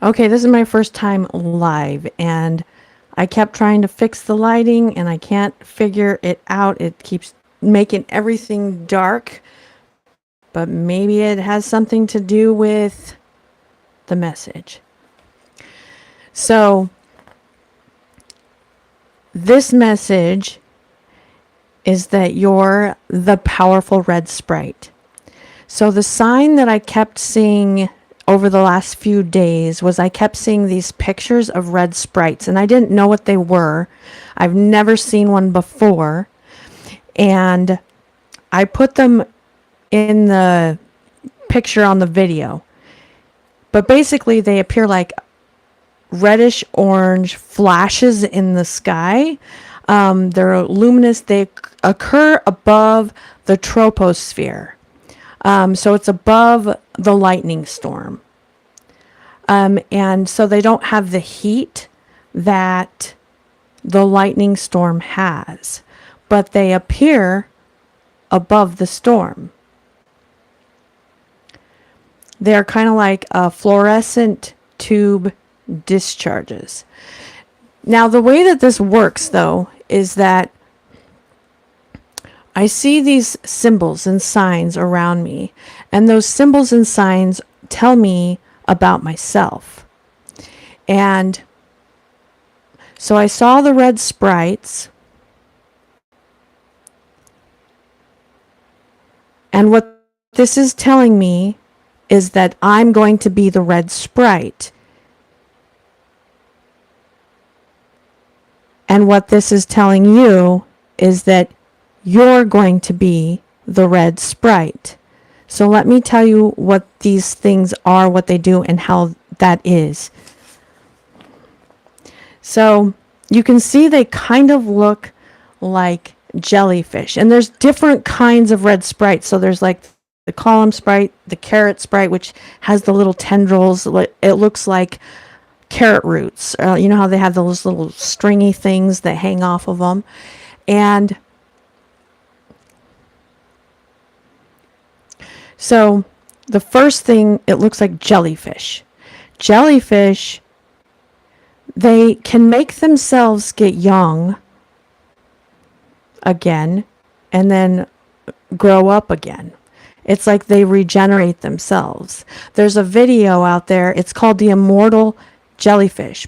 Okay, this is my first time live, and I kept trying to fix the lighting, and I can't figure it out. It keeps making everything dark, but maybe it has something to do with the message. So, this message is that you're the powerful red sprite. So the sign that I kept seeing over the last few days was I kept seeing these pictures of red sprites, and I didn't know what they were. I've never seen one before. And I put them in the picture on the video. But basically they appear like reddish orange flashes in the sky. They're luminous. They occur above the troposphere. So it's above the lightning storm. And so they don't have the heat that the lightning storm has, but they appear above the storm. They're kind of like fluorescent tube discharges. Now, the way that this works, though, is that I see these symbols and signs around me, and those symbols and signs tell me about myself. And so I saw the red sprites, and what this is telling me is that I'm going to be the red sprite. And what this is telling you is that you're going to be the red sprite. So let me tell you what these things are, what they do, and how that is. So you can see they kind of look like jellyfish. And there's different kinds of red sprites. So there's like the column sprite, the carrot sprite, which has the little tendrils. It looks like carrot roots. You know how they have those little stringy things that hang off of them. And so the first thing, it looks like jellyfish. Jellyfish, they can make themselves get young again and then grow up again. It's like they regenerate themselves. There's a video out there. It's called The Immortal Jellyfish,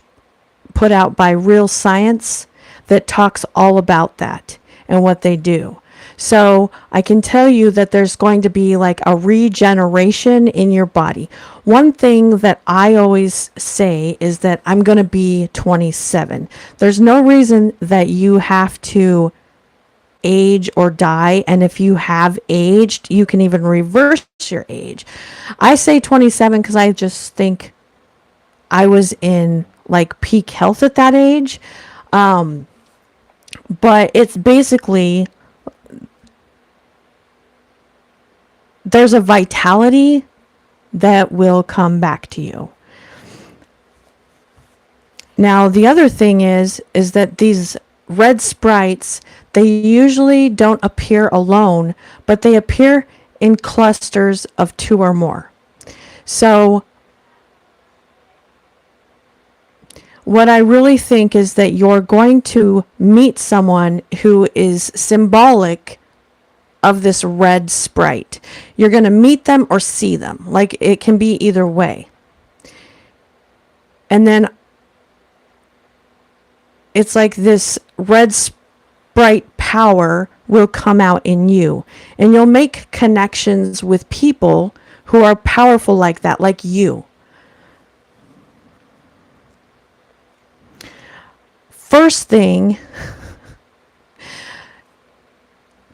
put out by Real Science, that talks all about that and what they do. So I can tell you that there's going to be like a regeneration in your body. One thing that I always say is that I'm going to be 27. There's no reason that you have to age or die, and if you have aged, you can even reverse your age. I say 27 because I just think I was in like peak health at that age. But it's basically, there's a vitality that will come back to you. Now, the other thing is that these red sprites, they usually don't appear alone, but they appear in clusters of 2 or more. So what I really think is that you're going to meet someone who is symbolic of this red sprite. You're going to meet them or see them. Like, it can be either way. And then it's like this red sprite power will come out in you. And you'll make connections with people who are powerful like that, like you. First thing,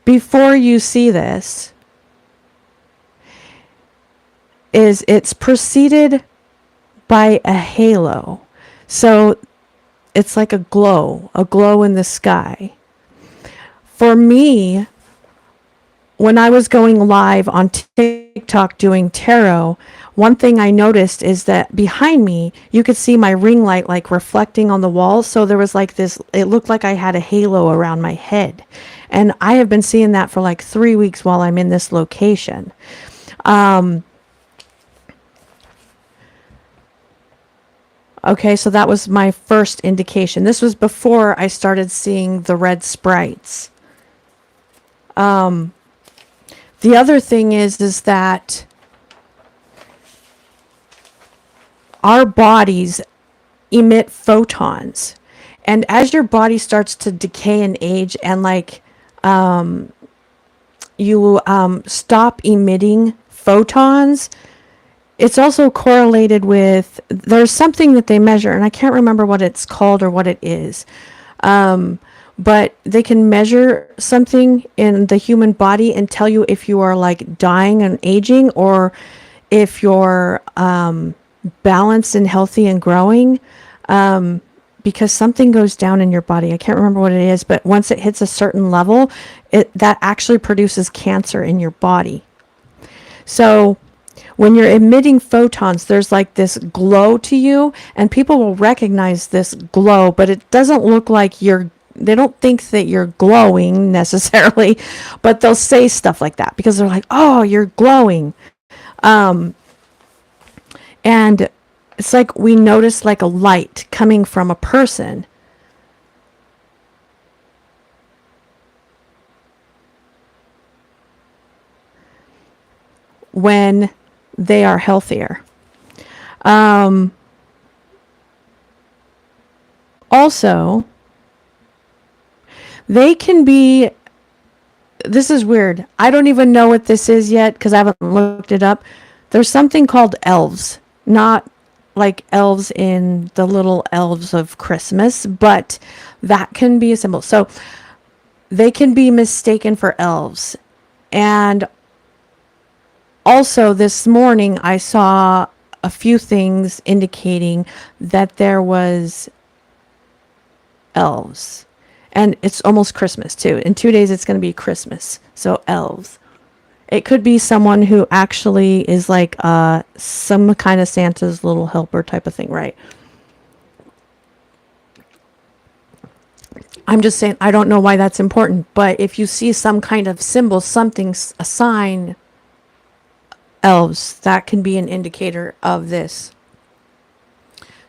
before you see this, is it's preceded by a halo. So it's like a glow in the sky. For me, when I was going live on TikTok doing tarot, one thing I noticed is that behind me, you could see my ring light like reflecting on the wall. So there was like this, it looked like I had a halo around my head. And I have been seeing that for like 3 weeks while I'm in this location. Okay, so that was my first indication. This was before I started seeing the red sprites. The other thing is that our bodies emit photons. And as your body starts to decay and age and like you stop emitting photons, it's also correlated with, there's something that they measure, and I can't remember what it's called or what it is. But they can measure something in the human body and tell you if you are like dying and aging, or if you're balanced and healthy and growing. Because something goes down in your body. I can't remember what it is, but once it hits a certain level, that actually produces cancer in your body. So when you're emitting photons, there's like this glow to you, and people will recognize this glow, but it doesn't look like they don't think that you're glowing necessarily, but they'll say stuff like that because they're like, oh, you're glowing. And it's like we notice like a light coming from a person. When they are healthier. Also, they can be, this is weird. I don't even know what this is yet because I haven't looked it up. There's something called elves, not like elves in the little elves of Christmas, but that can be a symbol. So they can be mistaken for elves. And also this morning I saw a few things indicating that there was elves. And it's almost Christmas too. In 2 days it's going to be Christmas. So elves. It could be someone who actually is like some kind of Santa's little helper type of thing, right? I'm just saying, I don't know why that's important, but if you see some kind of symbol, something, a sign, elves, that can be an indicator of this.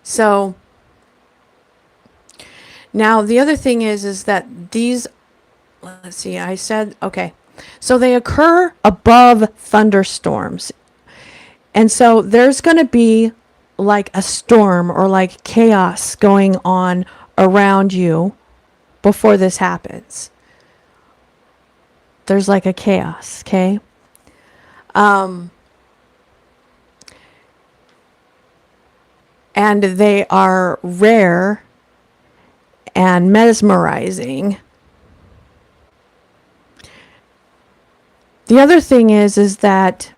So now the other thing is that these, let's see, I said, okay. So they occur above thunderstorms. And so there's going to be like a storm or like chaos going on around you before this happens. There's like a chaos, okay? And they are rare and mesmerizing. The other thing is that,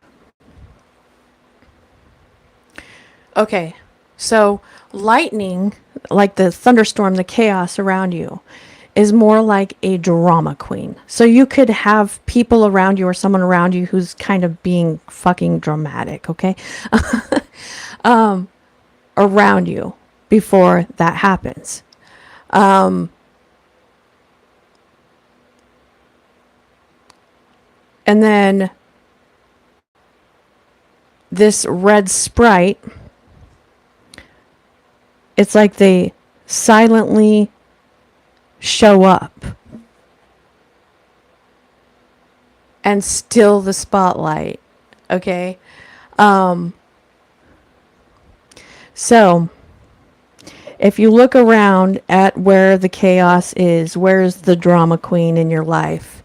okay, so lightning, like the thunderstorm, the chaos around you, is more like a drama queen. So you could have people around you or someone around you who's kind of being fucking dramatic, okay? Around you before that happens. And then this red sprite, it's like they silently show up and steal the spotlight. Okay? So if you look around at where the chaos is, where's the drama queen in your life?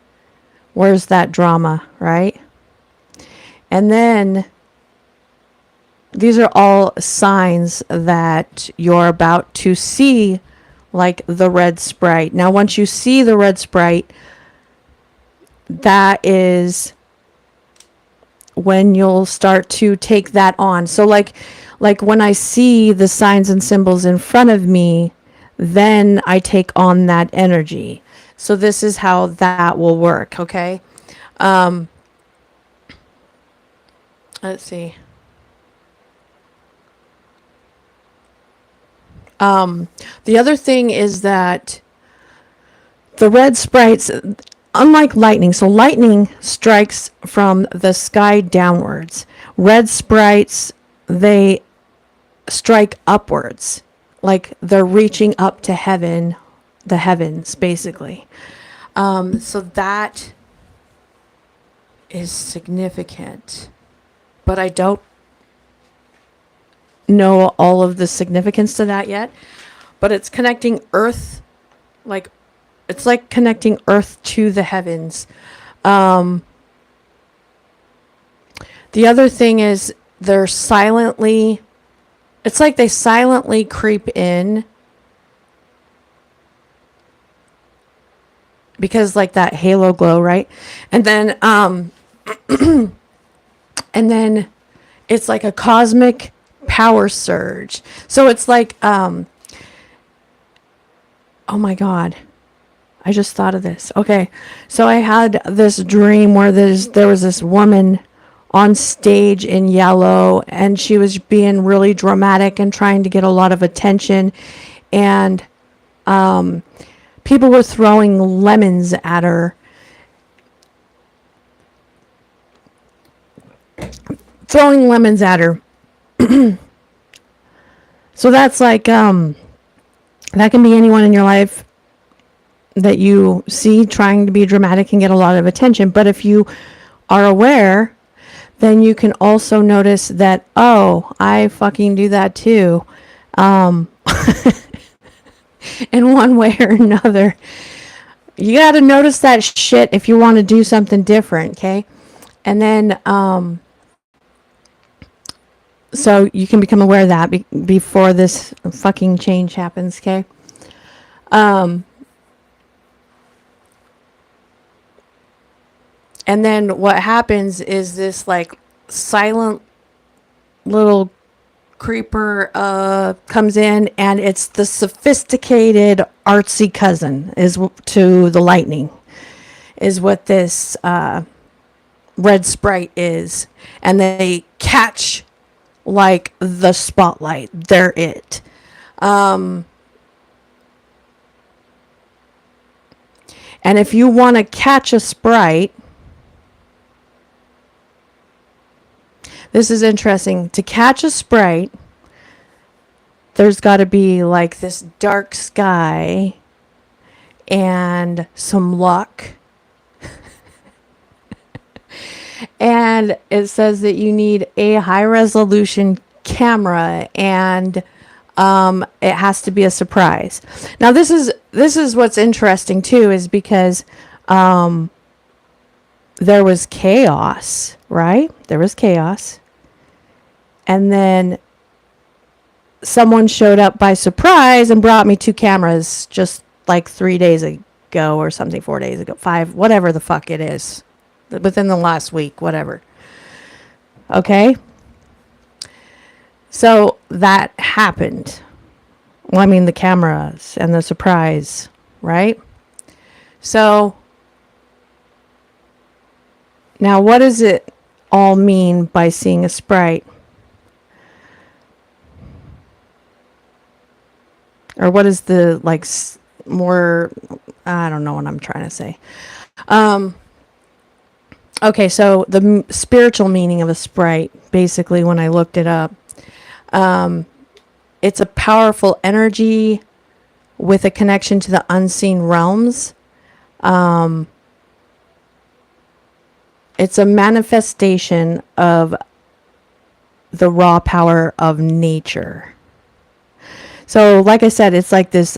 Where's that drama, right? And then these are all signs that you're about to see like the red sprite. Now, once you see the red sprite, that is when you'll start to take that on. So like when I see the signs and symbols in front of me, then I take on that energy. So this is how that will work, okay? Let's see. The other thing is that the red sprites, unlike lightning, so lightning strikes from the sky downwards. Red sprites, they strike upwards, like they're reaching up to heaven, the heavens, basically. So that is significant, but I don't know all of the significance to that yet. But it's connecting Earth, like it's like connecting Earth to the heavens. The other thing is they're silently, it's like they silently creep in, because like that halo glow, right? And then and then it's like a cosmic power surge. So it's like oh my god, I just thought of this. Okay, so I had this dream where there was this woman on stage in yellow, and she was being really dramatic and trying to get a lot of attention, and people were throwing lemons at her. Throwing lemons at her. So that's like, that can be anyone in your life that you see trying to be dramatic and get a lot of attention. But if you are aware, then you can also notice that, oh, I fucking do that too. In one way or another. You got to notice that shit if you want to do something different, okay? And then, so you can become aware of that before this fucking change happens, okay? And then what happens is this like silent little creeper comes in, and it's the sophisticated artsy cousin is to the lightning, is what this red sprite is. And they catch like the spotlight. They're it. And if you want to catch a sprite, this is interesting. To catch a sprite, there's got to be like this dark sky and some luck. And it says that you need a high resolution camera, and it has to be a surprise. Now this is what's interesting too, is because there was chaos, right? There was chaos. And then someone showed up by surprise and brought me 2 cameras just like 3 days ago or something, 4 days ago, 5, whatever the fuck it is, within the last week, whatever. Okay? So that happened. Well, I mean, the cameras and the surprise, right? So now what does it all mean by seeing a sprite? Or what is the, like, more, I don't know what I'm trying to say. Okay, so the spiritual meaning of a sprite, basically, when I looked it up, it's a powerful energy with a connection to the unseen realms. It's a manifestation of the raw power of nature. So, like I said, it's like this,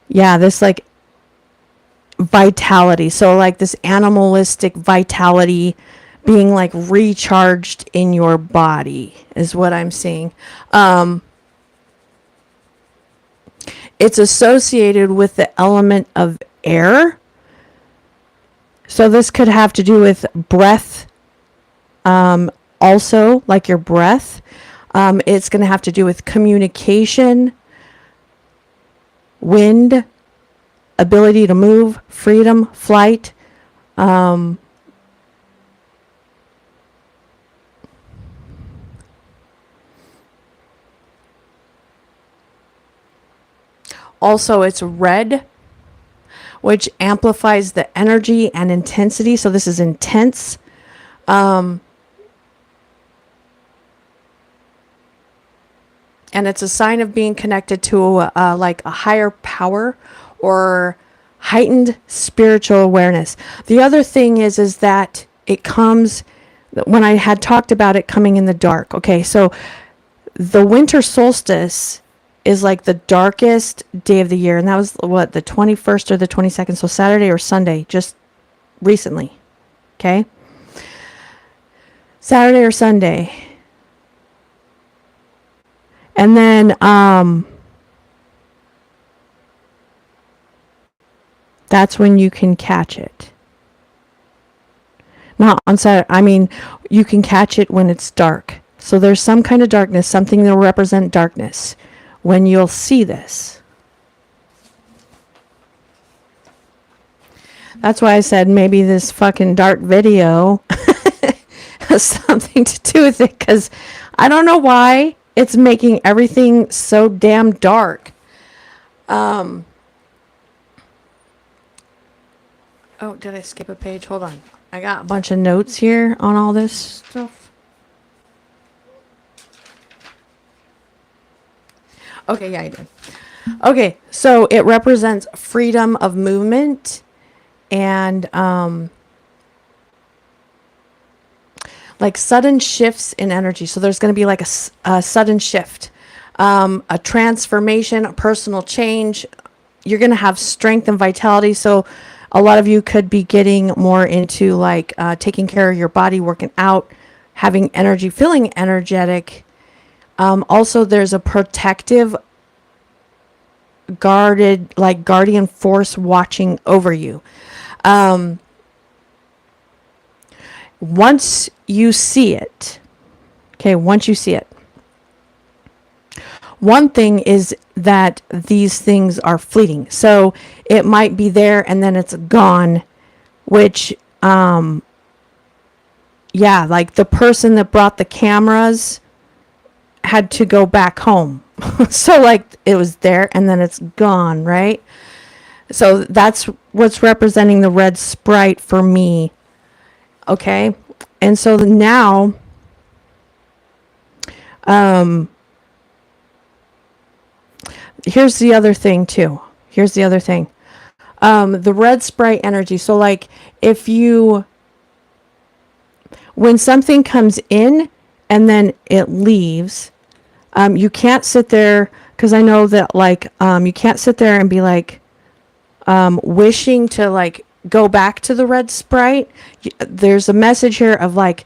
this like vitality. So like this animalistic vitality being like recharged in your body is what I'm seeing. It's associated with the element of air. So this could have to do with breath, also like your breath. It's going to have to do with communication, wind, ability to move, freedom, flight. Also, it's red, which amplifies the energy and intensity. So this is intense. and it's a sign of being connected to like a higher power or heightened spiritual awareness. The other thing is that it comes when I had talked about it coming in the dark. Okay, so the winter solstice is like the darkest day of the year, and that was what, the 21st or the 22nd, so Saturday or Sunday, just recently. Okay, Saturday or Sunday. And then that's when you can catch it. Not on Saturday. I mean, you can catch it when it's dark. So there's some kind of darkness, something that will represent darkness when you'll see this. That's why I said maybe this fucking dark video has something to do with it, because I don't know why it's making everything so damn dark. Oh, did I skip a page? Hold on. I got a bunch of notes here on all this stuff. Okay, yeah, I did. Okay, so it represents freedom of movement and like sudden shifts in energy. So there's going to be like a sudden shift, a transformation, a personal change. You're going to have strength and vitality. So a lot of you could be getting more into like taking care of your body, working out, having energy, feeling energetic. Also, there's a protective, guarded, like guardian force watching over you. Once you see it, one thing is that these things are fleeting. So it might be there and then it's gone, which, like the person that brought the cameras had to go back home. So like it was there and then it's gone, right? So that's what's representing the red sprite for me. Okay. And so now, here's the other thing too. The red sprite energy. So like when something comes in and then it leaves, you can't sit there, because I know that like, you can't sit there and be like, wishing to like go back to the red sprite. There's a message here of like,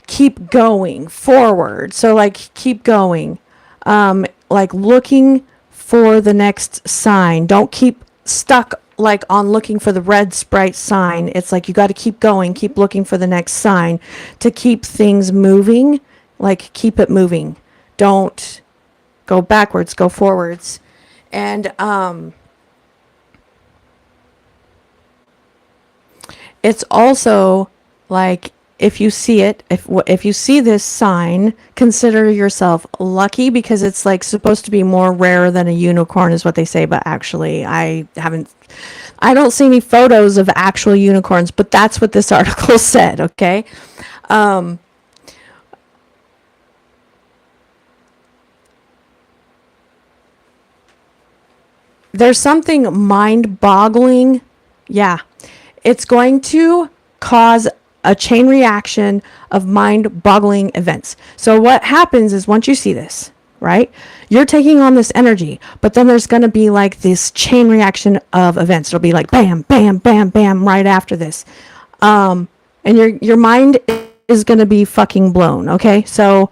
keep going forward. So like, keep going, like looking for the next sign. Don't keep stuck like on looking for the red sprite sign. It's like you got to keep going, keep looking for the next sign to keep things moving. Like keep it moving. Don't go backwards, go forwards. And it's also like, if you see it, if you see this sign, consider yourself lucky, because it's like supposed to be more rare than a unicorn is what they say. But actually, I don't see any photos of actual unicorns, but that's what this article said. Okay. There's something mind-boggling. Yeah. It's going to cause a chain reaction of mind-boggling events. So what happens is, once you see this, right, you're taking on this energy, but then there's going to be like this chain reaction of events. It'll be like bam, bam, bam, bam right after this. And your mind is going to be fucking blown. Okay. So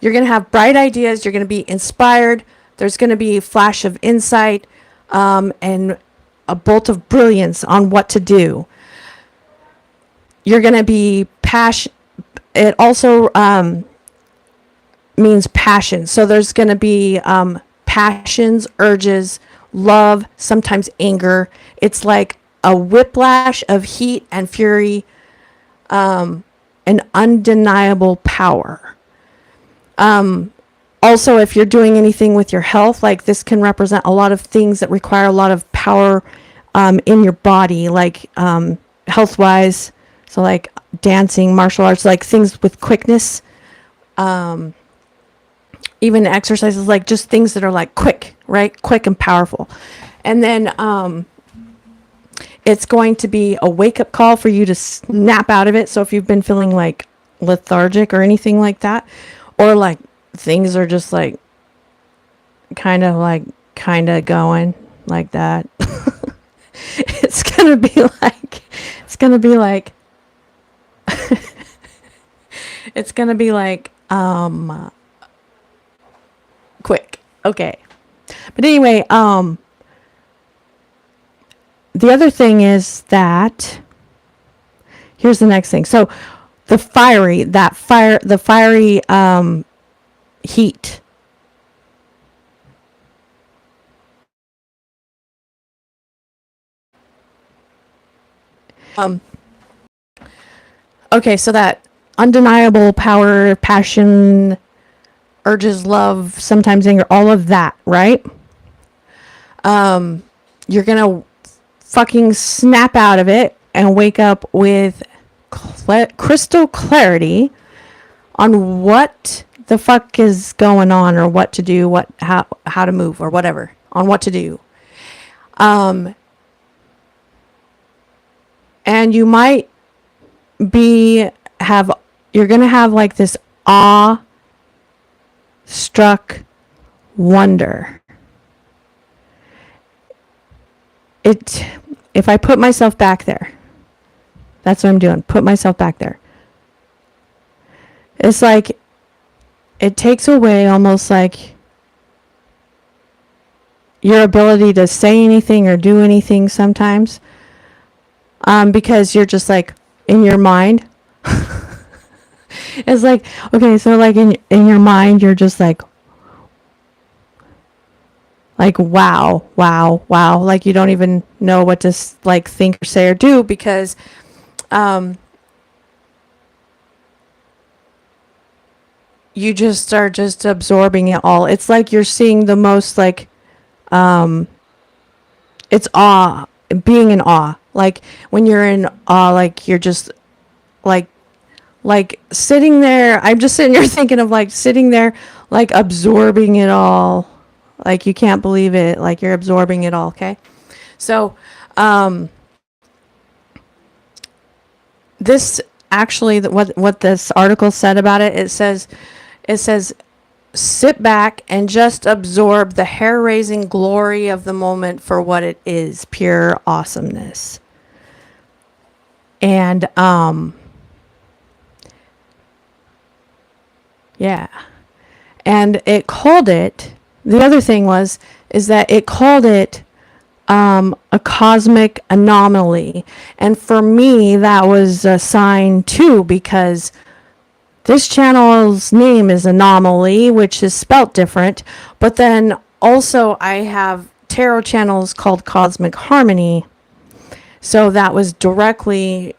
you're going to have bright ideas. You're going to be inspired. There's going to be a flash of insight, and a bolt of brilliance on what to do. You're going to be it also means passion. So there's going to be passions, urges, love, sometimes anger. It's like a whiplash of heat and fury, an undeniable power. Also, if you're doing anything with your health, like this can represent a lot of things that require a lot of power in your body, like health-wise. So like dancing, martial arts, like things with quickness, even exercises, like just things that are like quick, right? Quick and powerful. And then it's going to be a wake up call for you to snap out of it. So if you've been feeling like lethargic or anything like that, or like things are just like kind of going like that, it's gonna be like it's gonna be like it's gonna be like quick. Okay. But anyway, the other thing is that here's the next thing. So the fiery heat. Okay, so that undeniable power, passion, urges, love, sometimes anger, all of that, right? You're gonna fucking snap out of it and wake up with crystal clarity on what the fuck is going on, or what to do, how to move, or whatever, on what to do. And you might you're gonna have like this awe struck wonder. If I put myself back there, that's what I'm doing. Put myself back there. It's like it takes away almost like your ability to say anything or do anything sometimes, because you're just like in your mind. It's like, okay, so like in your mind, you're just like wow, like you don't even know what to like think or say or do, because you just are just absorbing it all. It's like you're seeing the most like it's awe, being in awe. Like when you're in awe, like you're just like sitting there. I'm just sitting here thinking of like sitting there, like absorbing it all. Like you can't believe it. Like you're absorbing it all. Okay. So, this actually, what this article said about it, it says, sit back and just absorb the hair-raising glory of the moment for what it is, pure awesomeness. And, yeah. And it called it, the other thing is that it called it a cosmic anomaly. And for me, that was a sign too, because this channel's name is Anomaly, which is spelt different. But then also I have tarot channels called Cosmic Harmony. So that was directly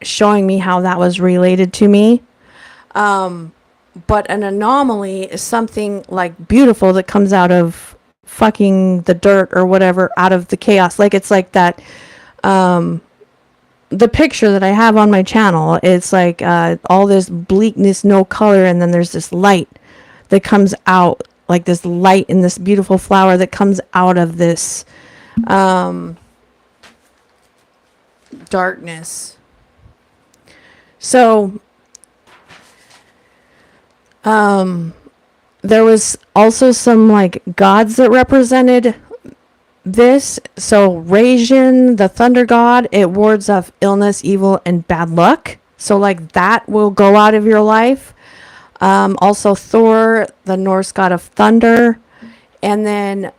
showing me how that was related to me. But an anomaly is something like beautiful that comes out of fucking the dirt or whatever, out of the chaos. Like it's like that, the picture that I have on my channel, it's like all this bleakness, no color, and then there's this light that comes out, like this light in this beautiful flower that comes out of this darkness. So there was also some like gods that represented this. So Rajin, the thunder god, it wards off illness, evil, and bad luck. So like that will go out of your life. Also Thor, the Norse god of thunder. And then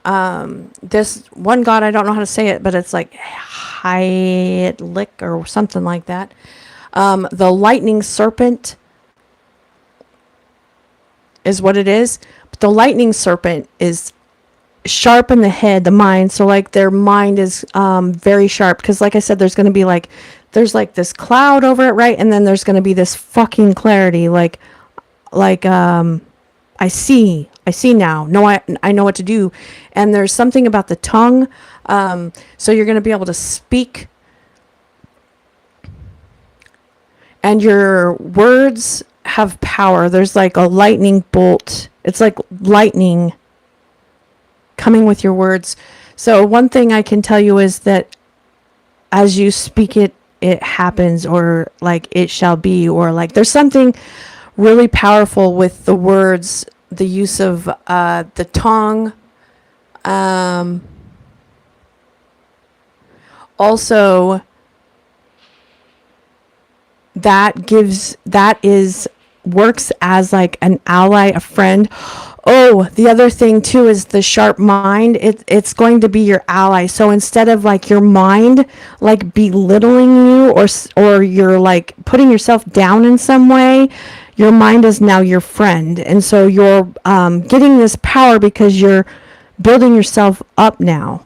this one god, I don't know how to say it, but it's like Hyatlik or something like that. The lightning serpent is what it is. But the lightning serpent is sharp in the head, the mind. So like their mind is very sharp, because like I said, there's going to be like, there's like this cloud over it, right? And then there's going to be this fucking clarity, like I see now. No, I know what to do. And there's something about the tongue. So you're going to be able to speak and your words have power. There's like a lightning bolt. It's like lightning coming with your words. So one thing I can tell you is that as you speak it, it happens, or like it shall be, or like there's something really powerful with the words, the use of the tongue. Um, Also, that is works as like an ally, a friend. Oh, the other thing too is the sharp mind. It's going to be your ally. So instead of like your mind like belittling you, or you're like putting yourself down in some way, your mind is now your friend. And so you're getting this power because you're building yourself up now.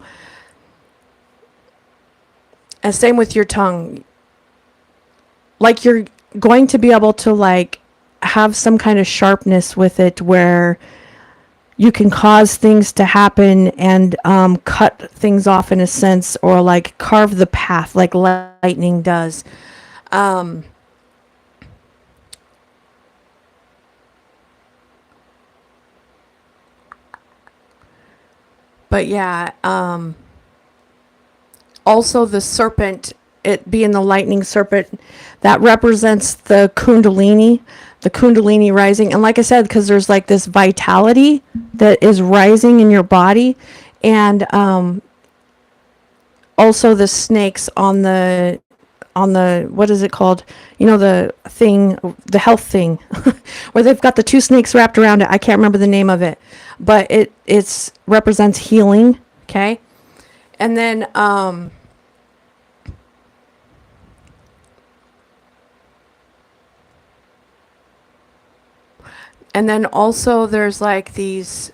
And same with your tongue. Like you're going to be able to like have some kind of sharpness with it where you can cause things to happen and cut things off in a sense, or like carve the path like lightning does. Um, but yeah, also the serpent, it being the lightning serpent, that represents the kundalini rising. And like I said, because there's like this vitality that is rising in your body. And also the snakes on the what is it called, the thing, the health thing, where they've got the two snakes wrapped around it. I can't remember the name of it, but it's represents healing. Okay. And then also there's like these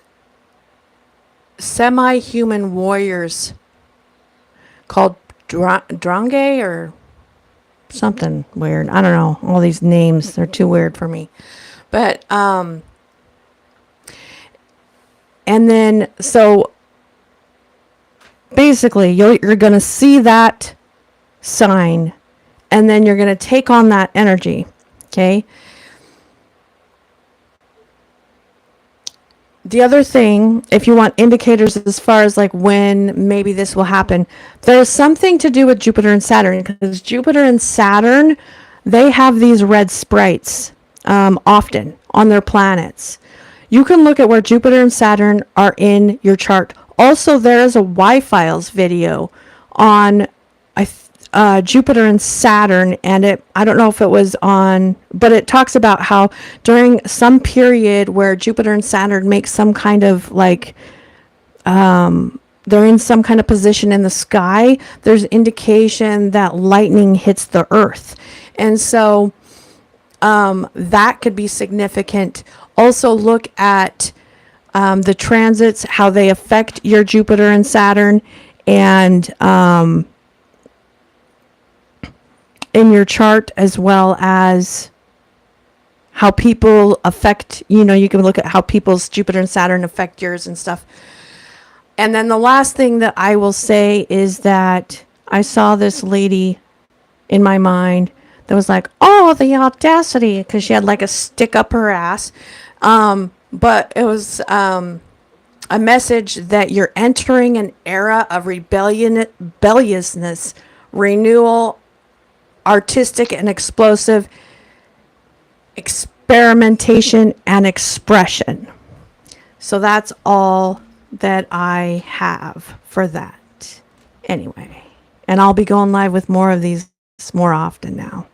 semi-human warriors called Drange or something weird. I don't know. All these names, they're too weird for me. But and then so basically you're going to see that sign, and then you're going to take on that energy. Okay? The other thing, if you want indicators as far as like when maybe this will happen, there's something to do with Jupiter and Saturn, because Jupiter and Saturn, they have these red sprites often on their planets. You can look at where Jupiter and Saturn are in your chart. Also, there is a Y-Files video on Jupiter and Saturn, and I don't know if it was on, but it talks about how during some period where Jupiter and Saturn make some kind of like they're in some kind of position in the sky, there's indication that lightning hits the earth. And so that could be significant. Also look at the transits, how they affect your Jupiter and Saturn, and in your chart, as well as how people affect, you can look at how people's Jupiter and Saturn affect yours and stuff. And then the last thing that I will say is that I saw this lady in my mind that was like, oh, the audacity, because she had like a stick up her ass. But it was a message that you're entering an era of rebelliousness, renewal, artistic and explosive experimentation and expression. So that's all that I have for that. Anyway, and I'll be going live with more of these more often now.